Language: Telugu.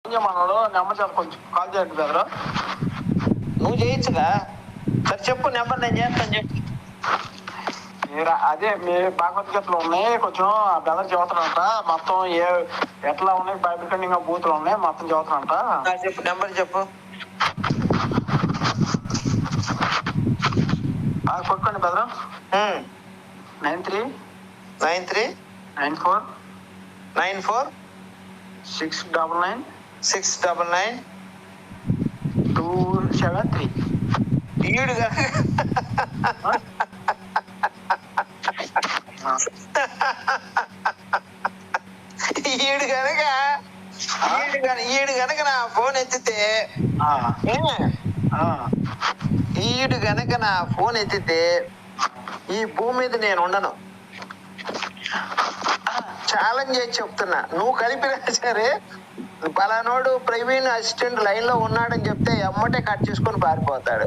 మనోడు నెంబర్ చెప్ప కొంచెం కాల్ చేయండి బెదరు. నువ్వు చేయొచ్చుగా. సరే చెప్పు నెంబర్, నేను చేస్తాను చెప్పు. మీరు అదే మీ భగవద్గీతలు ఉన్నాయి, కొంచెం ఆ బెదర్ చదువుతారంట. మొత్తం ఎట్లా ఉన్నాయి, బైబిల్ కండింగ్ బూతులు ఉన్నాయి, మొత్తం చదువుతారంట. చెప్పు నెంబర్ చెప్పు. కొట్టుకోండి బెదరు. 93 93 94 94 699 699 273. ఈడుగా ఈడు గనక నా ఫోన్ ఎత్తితే ఈడు గనక నా ఫోన్ ఎత్తితే ఈ భూమి మీద నేను ఉండను. ఛాలెంజ్ చేసి చెప్తున్నా. నువ్వు కలిపినా సరే పలానోడు ప్రవీణ్ అసిస్టెంట్ లైన్ లో ఉన్నాడని చెప్తే ఎమ్మటే కట్ చేసుకొని పారిపోతాడు.